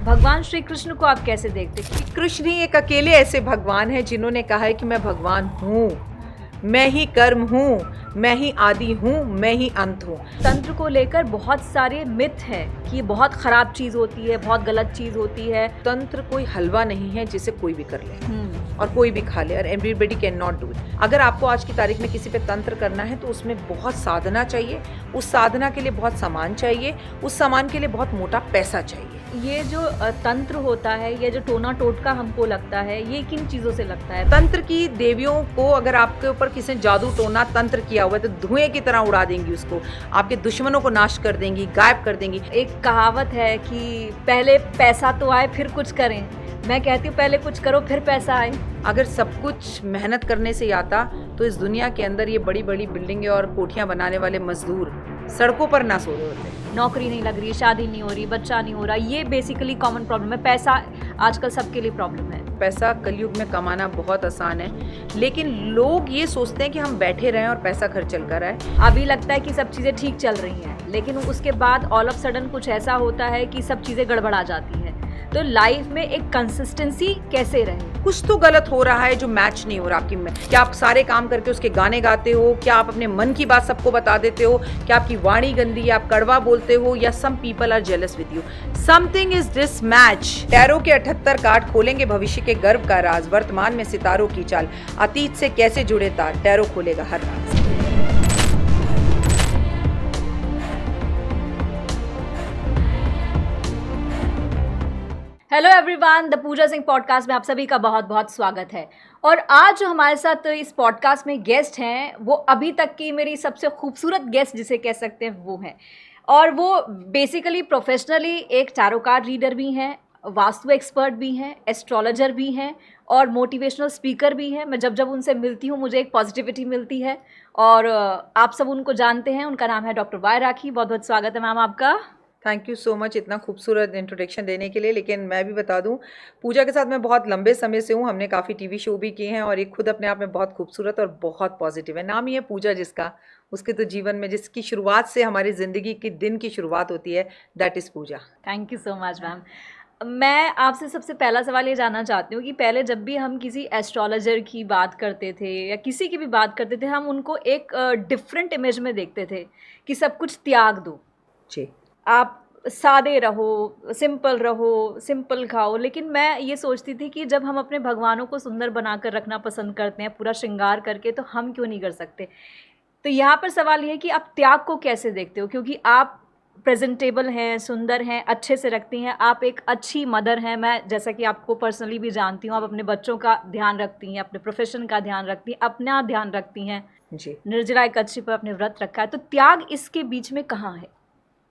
भगवान श्री कृष्ण को आप कैसे देखते हैं? कृष्ण ही एक अकेले ऐसे भगवान हैं जिन्होंने कहा है कि मैं भगवान हूँ, मैं ही कर्म हूँ, मैं ही आदि हूँ, मैं ही अंत हूँ। तंत्र को लेकर बहुत सारे मिथ हैं कि बहुत खराब चीज होती है, बहुत गलत चीज होती है। तंत्र कोई हलवा नहीं है जिसे कोई भी कर ले और कोई भी खा ले और everybody can not do it. अगर आपको आज की तारीख में किसी पे तंत्र करना है तो उसमें बहुत साधना चाहिए, उस साधना के लिए बहुत सामान चाहिए, उस सामान के लिए बहुत मोटा पैसा चाहिए। ये जो तंत्र होता है, ये जो टोना टोटका हमको लगता है, ये किन चीजों से लगता है? तंत्र की देवियों को अगर आपके ऊपर किसी ने जादू टोना तंत्र किया हुआ है तो धुएं की तरह उड़ा देंगी उसको, आपके दुश्मनों को नाश कर देंगी, गायब कर देंगी। एक कहावत है कि पहले पैसा तो आए फिर कुछ करें। मैं कहती हूँ पहले कुछ करो फिर पैसा आए। अगर सब कुछ मेहनत करने से आता तो इस दुनिया के अंदर ये बड़ी बड़ी बिल्डिंगें और कोठियां बनाने वाले मजदूर सड़कों पर ना सो रहे होते। नौकरी नहीं लग रही, शादी नहीं हो रही, बच्चा नहीं हो रहा, ये बेसिकली कॉमन प्रॉब्लम है। पैसा आजकल सबके लिए प्रॉब्लम है। पैसा कलयुग में कमाना बहुत आसान है, लेकिन लोग ये सोचते हैं कि हम बैठे रहें और पैसा खर्च चल कर आए। अभी लगता है कि सब चीज़ें ठीक चल रही हैं, लेकिन उसके बाद ऑल ऑफ सडन कुछ ऐसा होता है कि सब चीज़ें गड़बड़ा जाती हैं। तो लाइफ में एक कंसिस्टेंसी कैसे रहे? कुछ तो गलत हो रहा है जो मैच नहीं हो रहा आपकी में। क्या आप सारे काम करके उसके गाने गाते हो? क्या आप अपने मन की बात सबको बता देते हो? क्या आपकी वाणी गंदी है, आप कड़वा बोलते हो, या some people are jealous with you? Something is this match. Tarot के 78 कार्ड खोलेंगे भविष्य के गर्व का राज, वर्तमान में सितारों की चाल, अतीत से कैसे जुड़े तार, टैरो खोलेगा हर राज। Hello everyone, the Puja Singh podcast में आप सभी का बहुत बहुत स्वागत है। और आज जो हमारे साथ इस पॉडकास्ट में गेस्ट हैं, वो अभी तक की मेरी सबसे खूबसूरत गेस्ट जिसे कह सकते हैं वो हैं। और वो बेसिकली प्रोफेशनली एक टैरो कार्ड रीडर भी हैं, वास्तु एक्सपर्ट भी हैं, एस्ट्रोलॉजर भी हैं और मोटिवेशनल स्पीकर भी हैं। मैं जब जब उनसे मिलती हूँ मुझे एक पॉजिटिविटी मिलती है। और आप सब उनको जानते हैं, उनका नाम है डॉक्टर वाई राखी। बहुत बहुत स्वागत है मैम आपका। थैंक यू सो मच इतना खूबसूरत इंट्रोडक्शन देने के लिए। लेकिन मैं भी बता दूं, पूजा के साथ मैं बहुत लंबे समय से हूं, हमने काफ़ी टीवी शो भी किए हैं और ये खुद अपने आप में बहुत खूबसूरत और बहुत पॉजिटिव है। नाम ही है पूजा जिसका, उसके तो जीवन में जिसकी शुरुआत से हमारी ज़िंदगी की दिन की शुरुआत होती है, that is Puja. Thank you so much ma'am. मैं आपसे सबसे पहला सवाल ये जानना चाहती हूँ कि पहले जब भी हम किसी एस्ट्रोलॉजर की बात करते थे या किसी की भी बात करते थे, हम उनको एक डिफरेंट इमेज में देखते थे कि सब कुछ त्याग दो जी, आप सादे रहो, सिंपल खाओ। लेकिन मैं ये सोचती थी कि जब हम अपने भगवानों को सुंदर बनाकर रखना पसंद करते हैं, पूरा श्रृंगार करके, तो हम क्यों नहीं कर सकते? तो यहाँ पर सवाल ये है कि आप त्याग को कैसे देखते हो? क्योंकि आप प्रेजेंटेबल हैं, सुंदर हैं, अच्छे से रखती हैं, आप एक अच्छी मदर हैं। मैं जैसा कि आपको पर्सनली भी जानती हूँ, आप अपने बच्चों का ध्यान रखती हैं, अपने प्रोफेशन का ध्यान रखती हैं, अपना ध्यान रखती हैं जी। निर्जला एकादशी पर आपने व्रत रखा है। तो त्याग इसके बीच में कहाँ है?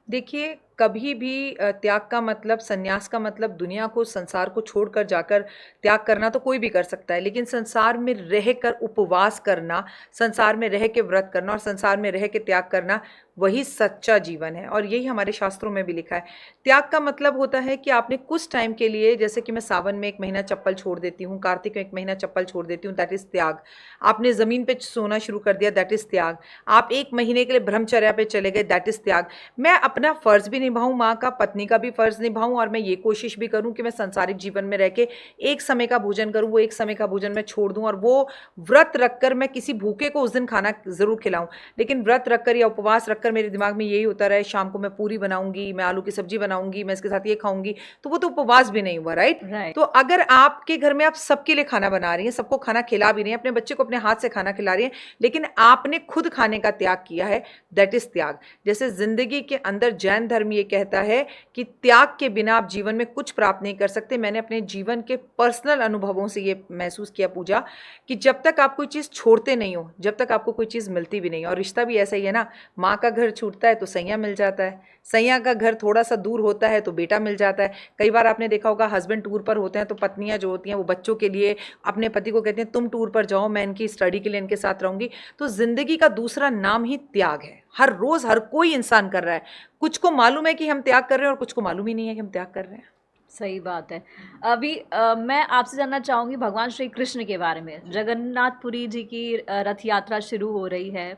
देखिए, कभी भी त्याग का मतलब, संन्यास का मतलब दुनिया को, संसार को छोड़कर जाकर त्याग करना तो कोई भी कर सकता है, लेकिन संसार में रहकर उपवास करना, संसार में रह के व्रत करना और संसार में रह के त्याग करना, वही सच्चा जीवन है। और यही हमारे शास्त्रों में भी लिखा है। त्याग का मतलब होता है कि आपने कुछ टाइम के लिए, जैसे कि मैं सावन में 1 महीना चप्पल छोड़ देती हूँ, कार्तिक में 1 महीना चप्पल छोड़ देती हूँ, दैट इज़ त्याग। आपने ज़मीन पे सोना शुरू कर दिया, दैट इज़ त्याग। आप 1 महीने के लिए ब्रह्मचर्या पे चले गए, दैट इज़ त्याग। मैं अपना फ़र्ज़ भी निभाऊं, माँ का, पत्नी का भी फ़र्ज़ निभाऊं, और मैं ये कोशिश भी करूं कि मैं संसारिक जीवन में रह के एक समय का भोजन करूं, वो एक समय का भोजन मैं छोड़ दूं, और वो व्रत रखकर मैं किसी भूखे को उस दिन खाना ज़रूर खिलाऊं। लेकिन व्रत रखकर या उपवास रखकर मेरे दिमाग में यही होता रहे, शाम को मैं पूरी बनाऊंगी, मैं आलू की सब्जी बनाऊंगी, मैं इसके साथ ये खाऊंगी, तो वो तो उपवास भी नहीं हुआ, राइट? तो अगर आपके घर में आप सबके लिए खाना बना रही हैं, सबको खाना खिला भी रही हैं, अपने बच्चे को अपने हाथ से खाना खिला रही हैं, लेकिन आपने खुद खाने का त्याग किया है, दैट इज़ त्याग। जैसे जिंदगी के अंदर जैन धर्म ये कहता है कि त्याग के बिना आप जीवन में कुछ प्राप्त नहीं कर सकते। मैंने अपने जीवन के पर्सनल अनुभवों से ये महसूस किया पूजा, कि जब तक आप कोई चीज़ छोड़ते नहीं हो, जब तक आपको कोई चीज़ मिलती भी नहीं। और रिश्ता भी ऐसा ही है ना, माँ का घर छूटता है तो सैया मिल जाता है, सैया का घर थोड़ा सा दूर होता है तो बेटा मिल जाता है। कई बार आपने देखा होगा, हस्बैंड टूर पर होते हैं तो पत्नियां जो होती हैं वो बच्चों के लिए अपने पति को कहती हैं तुम टूर पर जाओ, मैं इनकी स्टडी के लिए इनके साथ रहूंगी। तो जिंदगी का दूसरा नाम ही त्याग है। हर रोज हर कोई इंसान कर रहा है। कुछ को मालूम है कि हम त्याग कर रहे हैं और कुछ को मालूम ही नहीं है कि हम त्याग कर रहे हैं। सही बात है। अभी मैं आपसे जानना चाहूँगी भगवान श्री कृष्ण के बारे में। जगन्नाथपुरी जी की रथ यात्रा शुरू हो रही है,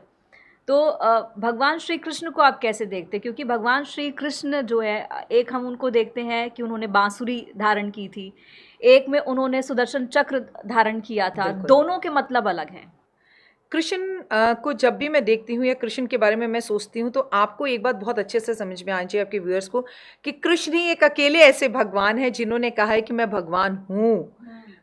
तो भगवान श्री कृष्ण को आप कैसे देखते हैं? क्योंकि भगवान श्री कृष्ण जो है, एक हम उनको देखते हैं कि उन्होंने बांसुरी धारण की थी, एक में उन्होंने सुदर्शन चक्र धारण किया था, दोनों के मतलब अलग हैं। कृष्ण को जब भी मैं देखती हूँ या कृष्ण के बारे में मैं सोचती हूँ, तो आपको एक बात बहुत अच्छे से समझ में आ जाए आपके व्यूअर्स को, कि कृष्ण ही एक अकेले ऐसे भगवान है जिन्होंने कहा है कि मैं भगवान हूँ,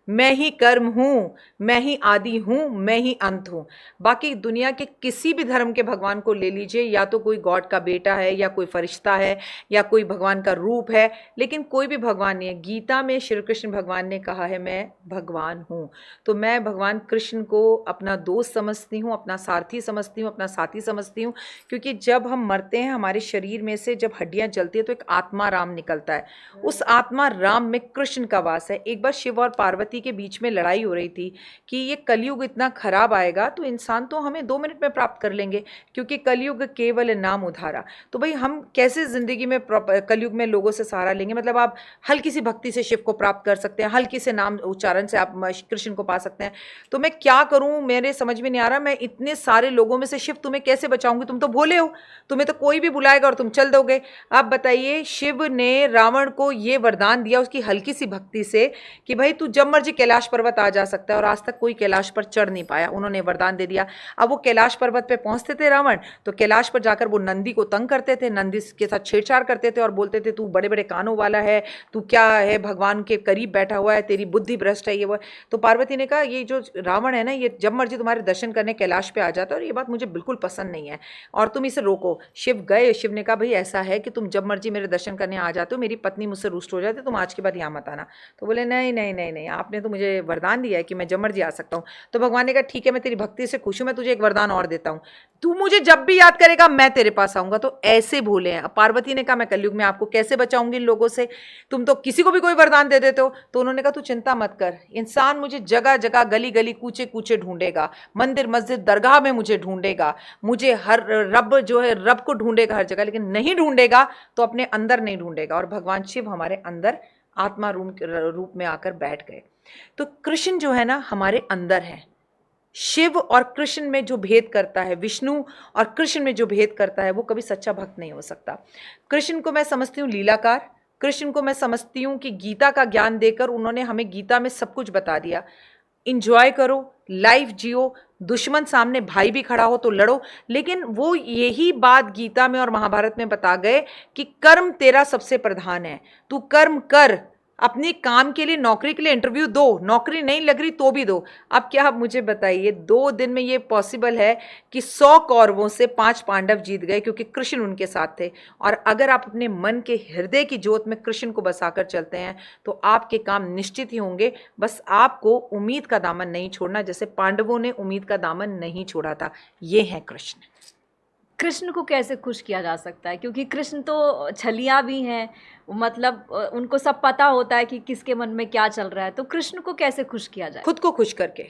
मैं ही कर्म हूँ, मैं ही आदि हूँ, मैं ही अंत हूँ। बाकी दुनिया के किसी भी धर्म के भगवान को ले लीजिए, या तो कोई गॉड का बेटा है, या कोई फरिश्ता है, या कोई भगवान का रूप है, लेकिन कोई भी भगवान नहीं है। गीता में श्री कृष्ण भगवान ने कहा है मैं भगवान हूँ। तो मैं भगवान कृष्ण को अपना दोस्त समझती हूँ, अपना सारथी समझती हूँ, अपना साथी समझती हूँ, क्योंकि जब हम मरते हैं हमारे शरीर में से जब हड्डियाँ जलती है तो एक आत्मा राम निकलता है। उस आत्मा राम में कृष्ण का वास है। एक बार शिव और पार्वती के बीच में लड़ाई हो रही थी कि ये कलयुग इतना खराब आएगा तो इंसान तो हमें 2 मिनट में प्राप्त कर लेंगे, क्योंकि कलयुग केवल नाम उधारा। तो भाई हम कैसे जिंदगी में कलयुग में लोगों से सहारा लेंगे? मतलब आप हल्की सी भक्ति से शिव को प्राप्त कर सकते हैं, हल्की से नाम उच्चारण से आप कृष्ण को पा सकते हैं। तो मैं क्या करूं, मेरे समझ में नहीं आ रहा। मैं इतने सारे लोगों में से शिव तुम्हें कैसे बचाऊंगी? तुम तो भोले हो, तुम्हें तो कोई भी बुलाएगा और तुम चल दोगे। आप बताइए, शिव ने रावण को ये वरदान दिया उसकी हल्की सी भक्ति से कि भाई तू जब मर्जी कैलाश पर्वत आ जा सकता है, और आज तक कोई कैलाश पर चढ़ नहीं पाया। उन्होंने वरदान दे दिया। अब वो कैलाश पर्वत पे पहुंचते थे रावण, तो कैलाश पर जाकर वो नंदी को तंग करते थे, नंदी के साथ छेड़छाड़ करते थे और बोलते थे तू बड़े बड़े कानों वाला है, तू क्या है, भगवान के करीब बैठा हुआ है, तेरी बुद्धि भ्रष्ट है, ये वो। तो पार्वती ने कहा ये जो रावण है ना, ये जब मर्जी तुम्हारे दर्शन करने कैलाश पे आ जाता है, और ये बात मुझे बिल्कुल पसंद नहीं है, और तुम इसे रोको। शिव गए, शिव ने कहा भाई ऐसा है कि तुम जब मर्जी मेरे दर्शन करने आ जाते हो, मेरी पत्नी मुझसे रुष्ट हो जाती है, तुम आज के बाद यहाँ मत आना। तो बोले नहीं नहीं नहीं नहीं, आपने तो मुझे वरदान दिया है कि मैं जब मर्जी आ सकता हूँ। तो भगवान ने कहा ठीक है, मैं तेरी भक्ति से खुश हूँ, मैं तुझे एक वरदान और देता हूँ, तू मुझे जब भी याद करेगा मैं तेरे पास आऊंगा। तो ऐसे भोले हैं। पार्वती ने कहा मैं कलयुग में आपको कैसे बचाऊंगी इन लोगों से, तुम तो किसी को भी कोई वरदान दे देते हो। तो उन्होंने कहा तू चिंता मत कर, इंसान मुझे जगह जगह गली गली कूचे कूचे ढूंढेगा, मंदिर मस्जिद दरगाह में मुझे ढूंढेगा, मुझे हर रब जो है रब को ढूंढेगा हर जगह, लेकिन नहीं ढूंढेगा तो अपने अंदर नहीं ढूंढेगा। और भगवान शिव हमारे अंदर आत्मा रूप में आकर बैठ गए। तो कृष्ण जो है ना हमारे अंदर है। शिव और कृष्ण में जो भेद करता है, विष्णु और कृष्ण में जो भेद करता है, वो कभी सच्चा भक्त नहीं हो सकता। कृष्ण को मैं समझती हूँ लीलाकार, कृष्ण को मैं समझती हूँ कि गीता का ज्ञान देकर उन्होंने हमें गीता में सब कुछ बता दिया। इंजॉय करो, लाइफ जियो, दुश्मन सामने भाई भी खड़ा हो तो लड़ो, लेकिन वो यही बात गीता में और महाभारत में बता गए कि कर्म तेरा सबसे प्रधान है, तू कर्म कर, अपने काम के लिए नौकरी के लिए इंटरव्यू दो, नौकरी नहीं लग रही तो भी दो। अब क्या आप मुझे बताइए, 2 दिन में ये पॉसिबल है कि 100 कौरवों से 5 पांडव जीत गए क्योंकि कृष्ण उनके साथ थे। और अगर आप अपने मन के हृदय की ज्योत में कृष्ण को बसाकर चलते हैं तो आपके काम निश्चित ही होंगे। बस आपको उम्मीद का दामन नहीं छोड़ना, जैसे पांडवों ने उम्मीद का दामन नहीं छोड़ा था। ये है कृष्ण। कृष्ण को कैसे खुश किया जा सकता है? क्योंकि कृष्ण तो छलिया भी हैं, मतलब उनको सब पता होता है कि किसके मन में क्या चल रहा है। तो कृष्ण को कैसे खुश किया जाए? खुद को खुश करके।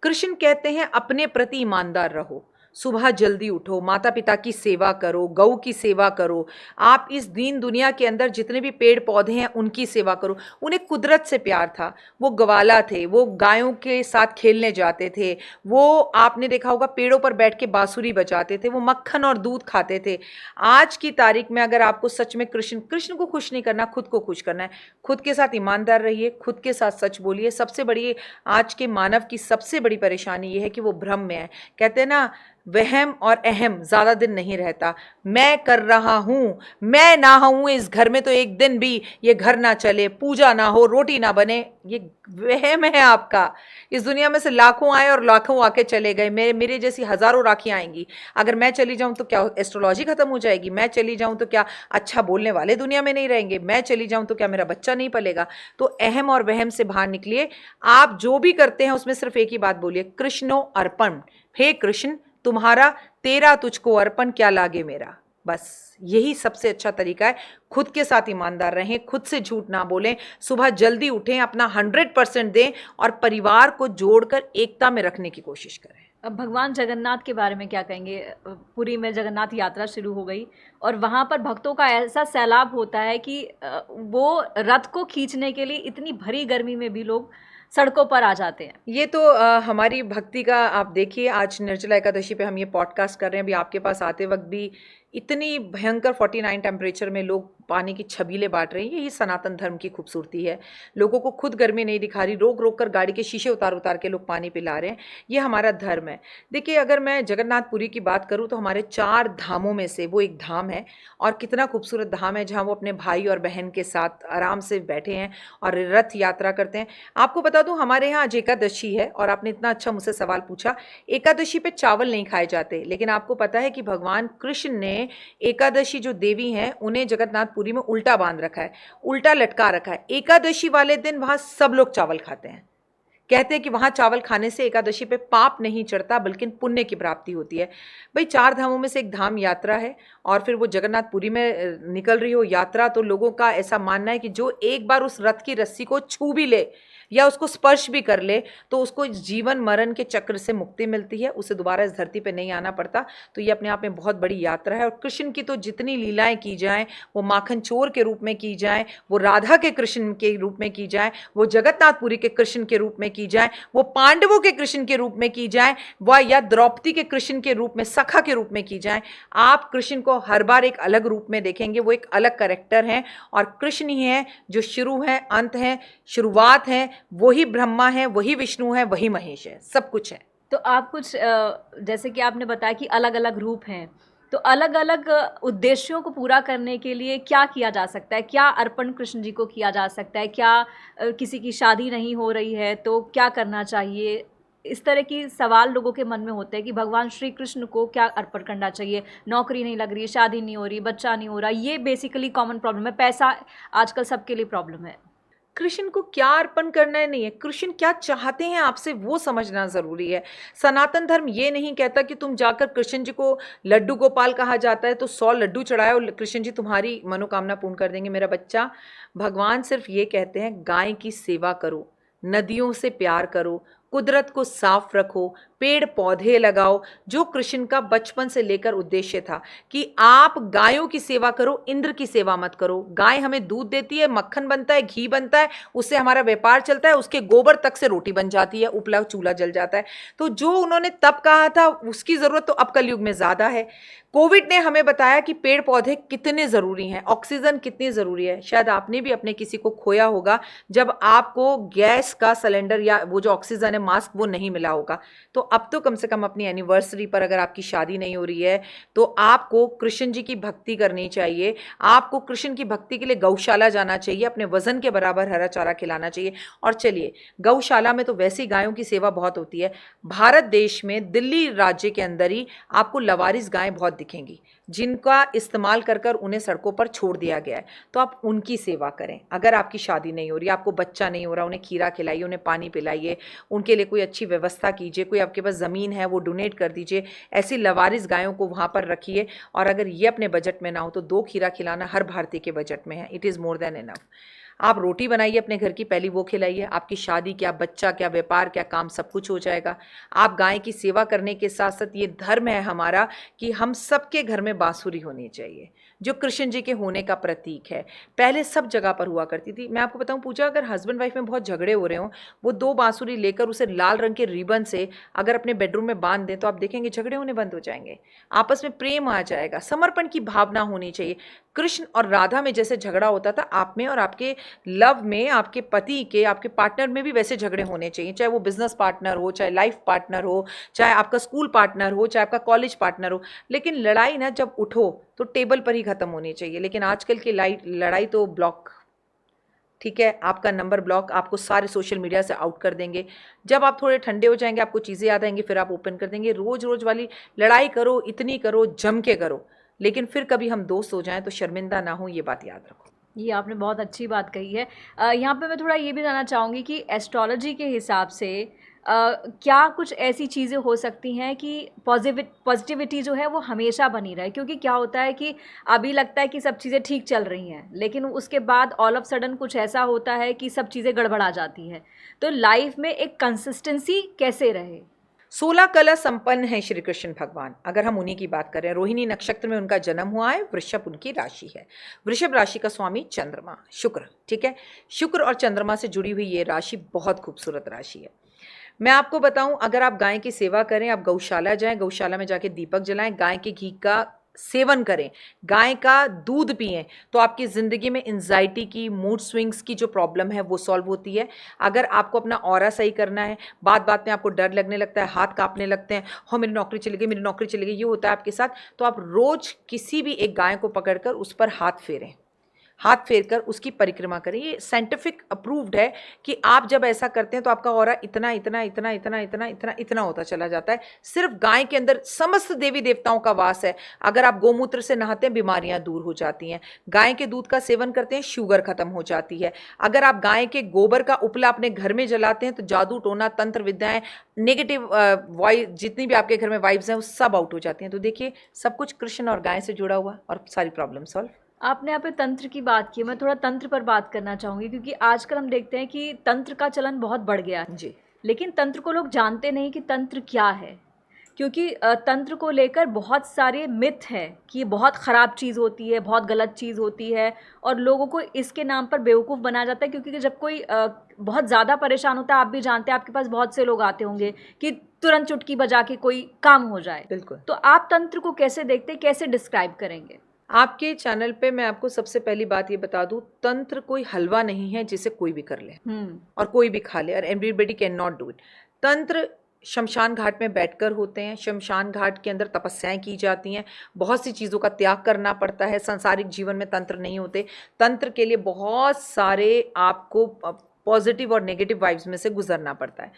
कृष्ण कहते हैं अपने प्रति ईमानदार रहो, सुबह जल्दी उठो, माता पिता की सेवा करो, गौ की सेवा करो, आप इस दीन दुनिया के अंदर जितने भी पेड़ पौधे हैं उनकी सेवा करो। उन्हें कुदरत से प्यार था, वो ग्वाला थे, वो गायों के साथ खेलने जाते थे, वो आपने देखा होगा पेड़ों पर बैठ के बांसुरी बजाते थे, वो मक्खन और दूध खाते थे। आज की तारीख में अगर आपको सच में कृष्ण को खुश नहीं करना, खुद को खुश करना है, खुद के साथ ईमानदार रहिए, खुद के साथ सच बोलिए। सबसे बड़ी आज के मानव की सबसे बड़ी परेशानी ये है कि वो भ्रम में है। कहते हैं ना, वहम और अहम ज्यादा दिन नहीं रहता। मैं कर रहा हूं, मैं ना हूं इस घर में तो एक दिन भी ये घर ना चले, पूजा ना हो, रोटी ना बने, ये वहम है आपका। इस दुनिया में से लाखों आए और लाखों आके चले गए। मेरे जैसी हजारों राखियां आएंगी। अगर मैं चली जाऊं तो क्या एस्ट्रोलॉजी खत्म हो जाएगी? मैं चली जाऊं तो क्या अच्छा बोलने वाले दुनिया में नहीं रहेंगे? मैं चली जाऊं तो क्या मेरा बच्चा नहीं पलेगा? तो अहम और वहम से बाहर निकलिए। आप जो भी करते हैं उसमें सिर्फ एक ही बात बोलिए, कृष्णो अर्पण। हे कृष्ण, तुम्हारा तेरा तुझको अर्पण, क्या लागे मेरा। बस यही सबसे अच्छा तरीका है। खुद के साथ ईमानदार रहें, खुद से झूठ ना बोलें, सुबह जल्दी उठें, अपना 100% दें और परिवार को जोड़कर एकता में रखने की कोशिश करें। अब भगवान जगन्नाथ के बारे में क्या कहेंगे? पुरी में जगन्नाथ यात्रा शुरू हो गई और वहाँ पर भक्तों का ऐसा सैलाब होता है कि वो रथ को खींचने के लिए इतनी भरी गर्मी में भी लोग सड़कों पर आ जाते हैं। ये तो हमारी भक्ति का आप देखिए, आज निर्जला एकादशी पे हम ये पॉडकास्ट कर रहे हैं, अभी आपके पास आते वक्त भी इतनी भयंकर 49 टेम्परेचर में लोग पानी की छबीलें बांट रहे हैं। यही सनातन धर्म की खूबसूरती है। लोगों को खुद गर्मी नहीं दिखा रही, रोक रोक कर गाड़ी के शीशे उतार उतार के लोग पानी पिला रहे हैं। ये हमारा धर्म है। देखिए, अगर मैं जगन्नाथपुरी की बात करूँ तो हमारे 4 धामों में से वो एक धाम है, और कितना खूबसूरत धाम है जहाँ वो अपने भाई और बहन के साथ आराम से बैठे हैं और रथ यात्रा करते हैं। आपको बता दूं, हमारे यहाँ आज एकादशी है, और आपने इतना अच्छा मुझसे सवाल पूछा। एकादशी पे चावल नहीं खाए जाते, लेकिन आपको पता है कि भगवान कृष्ण ने एकादशी जो देवी हैं उन्हें जगन्नाथपुरी में उल्टा बांध रखा है, उल्टा लटका रखा है। एकादशी वाले दिन वहां सब लोग चावल खाते हैं। कहते हैं कि वहां चावल खाने से एकादशी पे पाप नहीं चढ़ता, बल्कि पुण्य की प्राप्ति होती है। भाई, 4 धामों में से एक धाम यात्रा है, और फिर वो जगन्नाथपुरी में निकल रही हो यात्रा, तो लोगों का ऐसा मानना है कि जो एक बार उस रथ की रस्सी को छू भी ले या उसको स्पर्श भी कर ले, तो उसको जीवन मरण के चक्र से मुक्ति मिलती है, उसे दोबारा इस धरती पे नहीं आना पड़ता। तो ये अपने आप में बहुत बड़ी यात्रा है। और कृष्ण की तो जितनी लीलाएं की जाएं, वो माखन चोर के रूप में की जाएं, वो राधा के कृष्ण के रूप में की जाएं, वो जगन्नाथपुरी के कृष्ण के रूप में की जाएं, वो पांडवों के कृष्ण के रूप में की जाएं, वह या द्रौपदी के कृष्ण के रूप में, सखा के रूप में की जाएं, आप कृष्ण को हर बार एक अलग रूप में देखेंगे। वो एक अलग कैरेक्टर हैं, और कृष्ण ही है जो शुरू है, अंत है, शुरुआत है। वही ब्रह्मा है, वही विष्णु है, वही महेश है, सब कुछ है। तो आप कुछ जैसे कि आपने बताया कि अलग अलग रूप हैं, तो अलग अलग उद्देश्यों को पूरा करने के लिए क्या किया जा सकता है? क्या अर्पण कृष्ण जी को किया जा सकता है? क्या किसी की शादी नहीं हो रही है तो क्या करना चाहिए? इस तरह की सवाल लोगों के मन में होते हैं कि भगवान श्री कृष्ण को क्या अर्पण करना चाहिए। नौकरी नहीं लग रही, शादी नहीं हो रही, बच्चा नहीं हो रहा, ये बेसिकली कॉमन प्रॉब्लम है। पैसा आजकल सबके लिए प्रॉब्लम है। कृष्ण को क्या अर्पण करना है नहीं है, कृष्ण क्या चाहते हैं आपसे वो समझना जरूरी है। सनातन धर्म ये नहीं कहता कि तुम जाकर कृष्ण जी को, लड्डू गोपाल कहा जाता है, तो 100 लड्डू चढ़ाए और कृष्ण जी तुम्हारी मनोकामना पूर्ण कर देंगे। मेरा बच्चा, भगवान सिर्फ ये कहते हैं गाय की सेवा करो, नदियों से प्यार करो, कुदरत को साफ रखो, पेड़ पौधे लगाओ। जो कृष्ण का बचपन से लेकर उद्देश्य था कि आप गायों की सेवा करो, इंद्र की सेवा मत करो। गाय हमें दूध देती है, मक्खन बनता है, घी बनता है, उससे हमारा व्यापार चलता है, उसके गोबर तक से रोटी बन जाती है, उपला चूल्हा जल जाता है। तो जो उन्होंने तब कहा था उसकी जरूरत तो अब कलयुग में ज्यादा है। कोविड ने हमें बताया कि पेड़ पौधे कितने जरूरी हैं, ऑक्सीजन कितनी जरूरी है। शायद आपने भी अपने किसी को खोया होगा जब आपको गैस का सिलेंडर या वो जो ऑक्सीजन है, मास्क, वो नहीं मिला होगा। तो अब तो कम से कम अपनी एनिवर्सरी पर, अगर आपकी शादी नहीं हो रही है, तो आपको कृष्ण जी की भक्ति करनी चाहिए। आपको कृष्ण की भक्ति के लिए गौशाला जाना चाहिए, अपने वजन के बराबर हरा चारा खिलाना चाहिए। और चलिए, गौशाला में तो वैसे ही गायों की सेवा बहुत होती है। भारत देश में दिल्ली राज्य के अंदर ही आपको लवारिस गायें बहुत दिखेंगी, जिनका इस्तेमाल कर कर उन्हें सड़कों पर छोड़ दिया गया है। तो आप उनकी सेवा करें। अगर आपकी शादी नहीं हो रही, आपको बच्चा नहीं हो रहा, उन्हें खीरा खिलाइए, उन्हें पानी पिलाइए, उनके लिए कोई अच्छी व्यवस्था कीजिए। कोई आपके पास ज़मीन है वो डोनेट कर दीजिए। ऐसी लवारिस गायों को वहाँ पर रखिए। और अगर ये अपने बजट में ना हो तो 2 खीरा खिलाना हर भारतीय के बजट में है। It is more than enough. आप रोटी बनाइए अपने घर की, पहली वो खिलाइए। आपकी शादी क्या, बच्चा क्या, व्यापार क्या, काम सब कुछ हो जाएगा। आप गाय की सेवा करने के साथ साथ, ये धर्म है हमारा कि हम सबके घर में बांसुरी होनी चाहिए, जो कृष्ण जी के होने का प्रतीक है। पहले सब जगह पर हुआ करती थी। मैं आपको बताऊं पूजा, अगर हस्बैंड वाइफ में बहुत झगड़े हो रहे हो, वो 2 बांसुरी लेकर उसे लाल रंग के रिबन से अगर अपने बेडरूम में बांध दें, तो आप देखेंगे झगड़े होने बंद हो जाएंगे, आपस में प्रेम आ जाएगा। समर्पण की भावना होनी चाहिए। कृष्ण और राधा में जैसे झगड़ा होता था, आप में और आपके लव में, आपके पति के, आपके पार्टनर में भी वैसे झगड़े होने चाहिए। चाहे वो बिजनेस पार्टनर हो, चाहे लाइफ पार्टनर हो, चाहे आपका स्कूल पार्टनर हो, चाहे आपका कॉलेज पार्टनर हो। लेकिन लड़ाई ना जब उठो तो टेबल पर ही खत्म होनी चाहिए। लेकिन आजकल की लड़ाई तो ब्लॉक, ठीक है, आपका नंबर ब्लॉक, आपको सारे सोशल मीडिया से आउट कर देंगे। जब आप थोड़े ठंडे हो जाएंगे, आपको चीज़ें याद आएंगी, फिर आप ओपन कर देंगे। रोज रोज वाली लड़ाई करो, इतनी करो, जम के करो, लेकिन फिर कभी हम दोस्त हो जाएं तो शर्मिंदा ना हो, ये बात याद रखो। ये आपने बहुत अच्छी बात कही है। यहाँ पे मैं थोड़ा ये भी जानना चाहूँगी कि एस्ट्रोलॉजी के हिसाब से क्या कुछ ऐसी चीज़ें हो सकती हैं कि पॉजिटिविटी जो है वो हमेशा बनी रहे? क्योंकि क्या होता है कि अभी लगता है कि सब चीज़ें ठीक चल रही हैं, लेकिन उसके बाद ऑल ऑफ सडन कुछ ऐसा होता है कि सब चीज़ें गड़बड़ा जाती हैं। तो लाइफ में एक कंसिस्टेंसी कैसे रहे? 16 कला संपन्न है श्री कृष्ण भगवान। अगर हम उन्हीं की बात करें, रोहिणी नक्षत्र में उनका जन्म हुआ है, वृषभ उनकी राशि है। वृषभ राशि का स्वामी चंद्रमा शुक्र, ठीक है। शुक्र और चंद्रमा से जुड़ी हुई ये राशि बहुत खूबसूरत राशि है। मैं आपको बताऊं, अगर आप गाय की सेवा करें, आप गौशाला जाएं, गौशाला में जाके दीपक जलाएं, गाय के घी का सेवन करें, गाय का दूध पिएं, तो आपकी ज़िंदगी में एंजाइटी की, मूड स्विंग्स की जो प्रॉब्लम है वो सॉल्व होती है। अगर आपको अपना ऑरा सही करना है, बात बात में आपको डर लगने लगता है, हाथ कांपने लगते हैं, हो मेरी नौकरी चली गई, मेरी नौकरी चली गई, ये होता है आपके साथ, तो आप रोज़ किसी भी एक गाय को पकड़कर उस पर हाथ फेरें, हाथ फेरकर उसकी परिक्रमा करें। ये साइंटिफिक अप्रूव्ड है कि आप जब ऐसा करते हैं तो आपका ऑरा इतना इतना इतना इतना इतना इतना इतना होता चला जाता है। सिर्फ गाय के अंदर समस्त देवी देवताओं का वास है। अगर आप गोमूत्र से नहाते हैं, बीमारियां दूर हो जाती हैं। गाय के दूध का सेवन करते हैं, शुगर खत्म हो जाती है। अगर आप गाय के गोबर का उपला अपने घर में जलाते हैं तो जादू टोना तंत्र विद्याएं, नेगेटिव वाइब, जितनी भी आपके घर में वाइब्स हैं वो सब आउट हो जाती हैं। तो देखिए, सब कुछ कृष्ण और गाय से जुड़ा हुआ और सारी प्रॉब्लम सॉल्व। आपने यहाँ पे तंत्र की बात की, मैं थोड़ा तंत्र पर बात करना चाहूँगी, क्योंकि आजकल हम देखते हैं कि तंत्र का चलन बहुत बढ़ गया है जी। लेकिन तंत्र को लोग जानते नहीं कि तंत्र क्या है। क्योंकि तंत्र को लेकर बहुत सारे मिथ हैं कि ये बहुत ख़राब चीज़ होती है, बहुत गलत चीज़ होती है, और लोगों को इसके नाम पर बेवकूफ़ बनाया जाता है। क्योंकि जब कोई बहुत ज़्यादा परेशान होता है, आप भी जानते हैं, आपके पास बहुत से लोग आते होंगे कि तुरंत चुटकी बजा के कोई काम हो जाए। बिल्कुल। तो आप तंत्र को कैसे देखते हैं, कैसे डिस्क्राइब करेंगे? आपके चैनल पे मैं आपको सबसे पहली बात ये बता दूं, तंत्र कोई हलवा नहीं है जिसे कोई भी कर ले और कोई भी खा ले, और everybody can not do it. तंत्र शमशान घाट में बैठकर होते हैं, शमशान घाट के अंदर तपस्याएं की जाती हैं, बहुत सी चीज़ों का त्याग करना पड़ता है। सांसारिक जीवन में तंत्र नहीं होते। तंत्र के लिए बहुत सारे आपको पॉजिटिव और नेगेटिव वाइब्स में से गुजरना पड़ता है।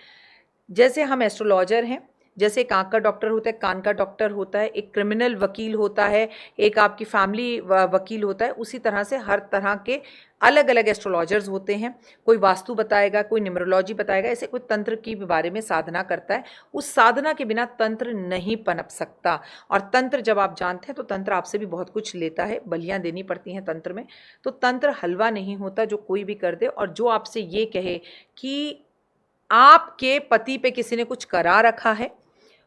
जैसे हम एस्ट्रोलॉजर हैं, जैसे एक आँख का डॉक्टर होता है, कान का डॉक्टर होता है, एक क्रिमिनल वकील होता है, एक आपकी फैमिली वकील होता है, उसी तरह से हर तरह के अलग अलग एस्ट्रोलॉजर्स होते हैं। कोई वास्तु बताएगा, कोई न्यूमरोलॉजी बताएगा, ऐसे कोई तंत्र के बारे में साधना करता है। उस साधना के बिना तंत्र नहीं पनप सकता। और तंत्र जब आप जानते हैं तो तंत्र आपसे भी बहुत कुछ लेता है, बलियाँ देनी पड़ती हैं तंत्र में। तो तंत्र हलवा नहीं होता जो कोई भी कर दे। और जो आपसे ये कहे कि आपके पति पे किसी ने कुछ करा रखा है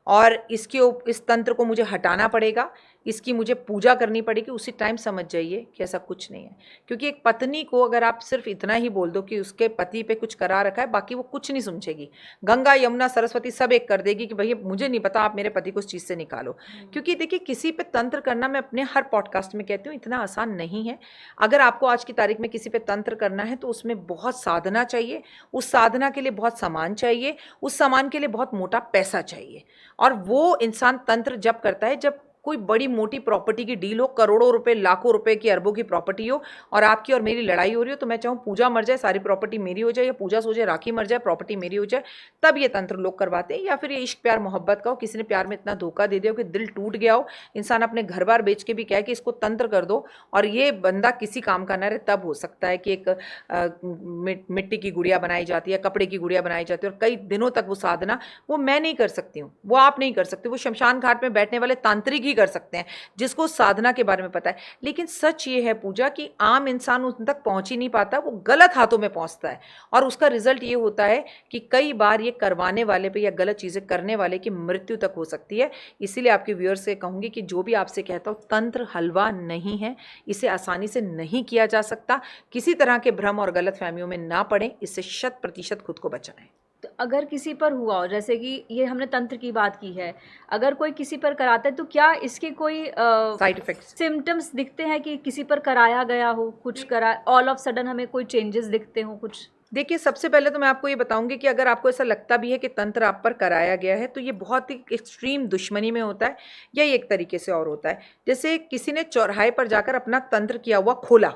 और इस तंत्र को मुझे हटाना पड़ेगा, इसकी मुझे पूजा करनी पड़ेगी, उसी टाइम समझ जाइए कि ऐसा कुछ नहीं है। क्योंकि एक पत्नी को अगर आप सिर्फ इतना ही बोल दो कि उसके पति पे कुछ करा रखा है, बाकी वो कुछ नहीं समझेगी। गंगा यमुना सरस्वती सब एक कर देगी कि भैया मुझे नहीं पता, आप मेरे पति को उस चीज़ से निकालो। क्योंकि देखिए, किसी पे तंत्र करना, मैं अपने हर पॉडकास्ट में कहती हूँ, इतना आसान नहीं है। अगर आपको आज की तारीख में किसी पे तंत्र करना है तो उसमें बहुत साधना चाहिए, उस साधना के लिए बहुत सामान चाहिए, उस सामान के लिए बहुत मोटा पैसा चाहिए। और वो इंसान तंत्र जब करता है जब कोई बड़ी मोटी प्रॉपर्टी की डील हो, करोड़ों रुपए, लाखों रुपए की, अरबों की प्रॉपर्टी हो, और आपकी और मेरी लड़ाई हो रही हो, तो मैं चाहूँ पूजा मर जाए सारी प्रॉपर्टी मेरी हो जाए, या पूजा सोचे राखी मर जाए प्रॉपर्टी मेरी हो जाए, तब ये तंत्र लोग करवाते हैं। या फिर ये इश्क प्यार मोहब्बत का हो, किसी ने प्यार में इतना धोखा दे दिया हो कि दिल टूट गया हो, इंसान अपने घर बार बेच के भी कहे कि इसको तंत्र कर दो और ये बंदा किसी काम का न रहे, तब हो सकता है कि एक मिट्टी की गुड़िया बनाई जाती है, कपड़े की गुड़िया बनाई जाती है, और कई दिनों तक वो साधना, वो मैं नहीं कर सकती हूँ, वो आप नहीं कर सकते, वो शमशान घाट में बैठने वाले तांत्रिक ही कर सकते हैं जिसको साधना के बारे में पता है। लेकिन सच ये है पूजा कि आम इंसान उन तक पहुंच ही नहीं पाता, वो गलत हाथों में पहुंचता है, और उसका रिजल्ट ये होता है कि कई बार ये करवाने वाले पे या गलत चीज़ें करने वाले की मृत्यु तक हो सकती है। इसीलिए आपके व्यूअर्स से कहूँगी कि जो भी आपसे कहता हूँ, तंत्र हलवा नहीं है, इसे आसानी से नहीं किया जा सकता। किसी तरह के भ्रम और गलत फहमियों में ना पड़े, इससे 100% खुद को बचाएं। तो अगर किसी पर हुआ हो, जैसे कि ये हमने तंत्र की बात की है, अगर कोई किसी पर कराता है तो क्या इसके कोई साइड इफेक्ट्स, सिम्टम्स दिखते हैं कि किसी पर कराया गया हो, कुछ करा, ऑल ऑफ सडन हमें कोई चेंजेस दिखते हो कुछ? देखिए, सबसे पहले तो मैं आपको ये बताऊंगी कि अगर आपको ऐसा लगता भी है कि तंत्र आप पर कराया गया है, तो ये बहुत ही एक्सट्रीम दुश्मनी में होता है, या एक तरीके से और होता है, जैसे किसी ने चौराहे पर जाकर अपना तंत्र किया हुआ खोला,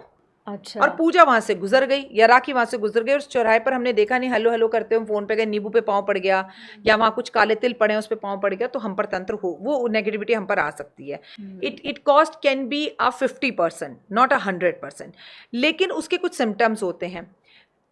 अच्छा, और पूजा वहां से गुजर गई या राखी वहां से गुजर गई, और उस चौराहे पर हमने देखा नहीं, हेलो हेलो करते हुए फोन पे गए, नींबू पे पाँव पड़ गया, या वहां कुछ काले तिल पड़े उस पे पाँव पड़ गया, तो हम पर तंत्र हो, वो नेगेटिविटी हम पर आ सकती है। It cost can be a 50%, not 100%। लेकिन उसके कुछ सिम्टम्स होते हैं।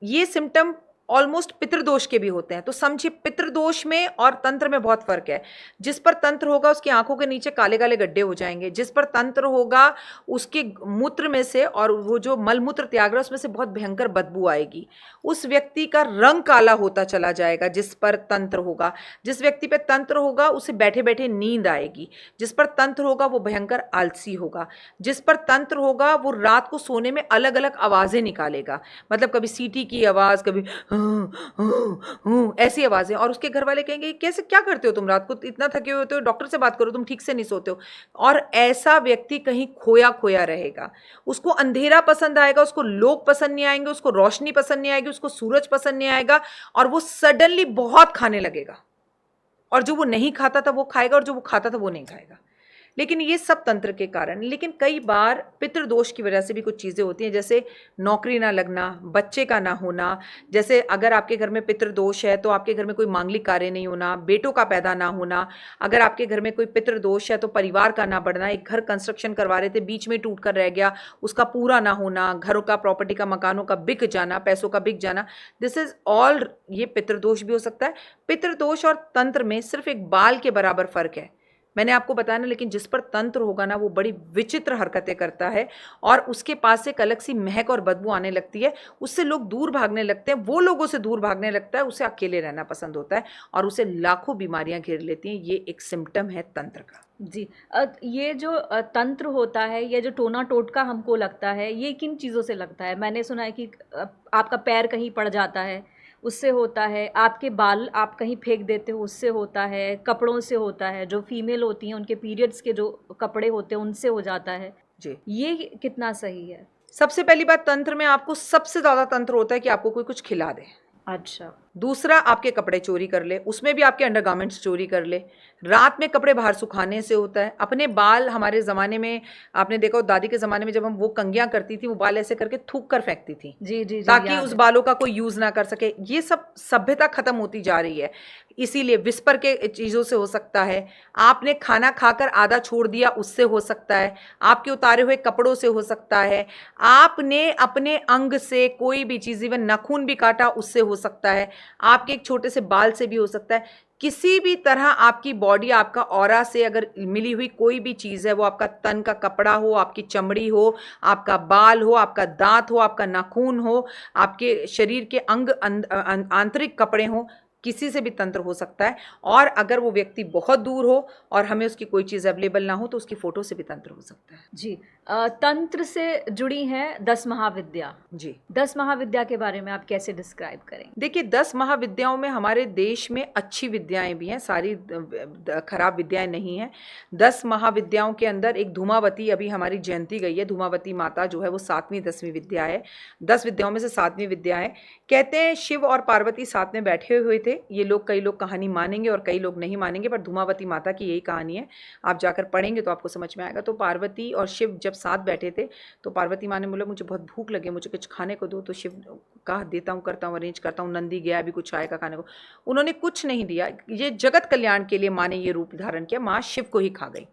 ये सिम्टम ऑलमोस्ट पितृदोष के भी होते हैं। तो समझिए पितृदोष में और तंत्र में बहुत फर्क है। जिस पर तंत्र होगा उसकी आंखों के नीचे काले काले गड्ढे हो जाएंगे, जिस पर तंत्र होगा उसके मूत्र में से और वो जो मलमूत्र त्याग रहा है उसमें से बहुत भयंकर बदबू आएगी। उस व्यक्ति का रंग काला होता चला जाएगा जिस पर तंत्र होगा। जिस व्यक्ति पे तंत्र होगा उसे बैठे बैठे नींद आएगी। जिस पर तंत्र होगा वो भयंकर आलसी होगा। जिस पर तंत्र होगा वो रात को सोने में अलग अलग आवाजें निकालेगा, मतलब कभी सीटी की आवाज, कभी ऐसी आवाजें। और उसके घर वाले कहेंगे कैसे, क्या करते हो तुम, रात को इतना थके हुए होते हो, डॉक्टर से बात करो, तुम ठीक से नहीं सोते हो। और ऐसा व्यक्ति कहीं खोया खोया रहेगा। उसको अंधेरा पसंद आएगा, उसको लोग पसंद नहीं आएंगे, उसको रोशनी पसंद नहीं आएगी, उसको सूरज पसंद नहीं आएगा, और वो सडनली बहुत खाने लगेगा। और जो वो नहीं खाता था वो खाएगा, और जो वो खाता था वो नहीं खाएगा। लेकिन ये सब तंत्र के कारण। लेकिन कई बार पितृदोष की वजह से भी कुछ चीज़ें होती हैं, जैसे नौकरी ना लगना, बच्चे का ना होना। जैसे अगर आपके घर में पितृदोष है तो आपके घर में कोई मांगलिक कार्य नहीं होना, बेटों का पैदा ना होना। अगर आपके घर में कोई पितृदोष है तो परिवार का ना बढ़ना। एक घर कंस्ट्रक्शन करवा रहे थे, बीच में टूट कर रह गया, उसका पूरा ना होना, घरों का, प्रॉपर्टी का, मकानों का बिक जाना, पैसों का बिक जाना। दिस इज ऑल, ये पितृदोष भी हो सकता है। पितृदोष और तंत्र में सिर्फ एक बाल के बराबर फर्क है, मैंने आपको बताया ना। लेकिन जिस पर तंत्र होगा ना वो बड़ी विचित्र हरकतें करता है, और उसके पास एक अलग सी महक और बदबू आने लगती है। उससे लोग दूर भागने लगते हैं, वो लोगों से दूर भागने लगता है, उसे अकेले रहना पसंद होता है, और उसे लाखों बीमारियां घेर लेती हैं। ये एक सिम्टम है तंत्र का। जी। ये जो तंत्र होता है, ये जो टोना टोटका हमको लगता है, ये किन चीज़ों से लगता है? मैंने सुना है कि आपका पैर कहीं पड़ जाता है, उससे होता है। आपके बाल आप कहीं फेंक देते हो, उससे होता है। कपड़ों से होता है, जो फीमेल होती हैं उनके पीरियड्स के जो कपड़े होते हैं उनसे हो जाता है जी। ये कितना सही है? सबसे पहली बात, तंत्र में आपको सबसे ज्यादा तंत्र होता है कि आपको कोई कुछ खिला दे। अच्छा। दूसरा, आपके कपड़े चोरी कर ले, उसमें भी आपके अंडरगारमेंट्स चोरी कर ले। रात में कपड़े बाहर सुखाने से होता है। अपने बाल, हमारे ज़माने में आपने देखा हो, दादी के ज़माने में जब हम वो कंघियाँ करती थी, वो बाल ऐसे करके थूक कर फेंकती थी, जी जी जी, ताकि उस बालों का कोई यूज़ ना कर सके। ये सब सभ्यता खत्म होती जा रही है। इसीलिए विस्पर के चीज़ों से हो सकता है। आपने खाना खाकर आधा छोड़ दिया, उससे हो सकता है। आपके उतारे हुए कपड़ों से हो सकता है। आपने अपने अंग से कोई भी चीज़, इवन नाखून भी काटा, उससे हो सकता है। आपके एक छोटे से बाल से भी हो सकता है। किसी भी तरह आपकी बॉडी, आपका ऑरा से अगर मिली हुई कोई भी चीज़ है, वो आपका तन का कपड़ा हो, आपकी चमड़ी हो, आपका बाल हो, आपका दांत हो, आपका नाखून हो, आपके शरीर के अंग आंतरिक कपड़े हों, किसी से भी तंत्र हो सकता है। और अगर वो व्यक्ति बहुत दूर हो और हमें उसकी कोई चीज़ अवेलेबल ना हो तो उसकी फ़ोटो से भी तंत्र हो सकता है। जी। तंत्र से जुड़ी हैं 10 महाविद्या। जी। 10 महाविद्या के बारे में आप कैसे डिस्क्राइब करें? देखिए, 10 महाविद्याओं में हमारे देश में अच्छी विद्याएं भी हैं, सारी खराब विद्याएं नहीं हैं। 10 महाविद्याओं के अंदर एक धूमावती, अभी हमारी जयंती गई है, धूमावती माता जो है वो 7वीं 10वीं विद्या है। 10 विद्याओं में से 7वीं विद्या है। कहते हैं शिव और पार्वती साथ में बैठे हुए थे। ये लोग, कई लोग कहानी मानेंगे और कई लोग नहीं मानेंगे, पर धूमावती माता की यही कहानी है। आप जाकर पढ़ेंगे तो आपको समझ में आएगा। तो पार्वती और शिव जब साथ बैठे थे तो पार्वती माँ ने बोला मुझे बहुत भूख लगे, मुझे कुछ खाने को दो। तो शिव कहा देता हूँ, करता हूँ, अरेंज करता हूँ। नंदी गया, अभी कुछ आएगा खाने को, उन्होंने कुछ नहीं दिया। ये जगत कल्याण के लिए माँ ने ये रूप धारण किया। माँ शिव को ही खा गई।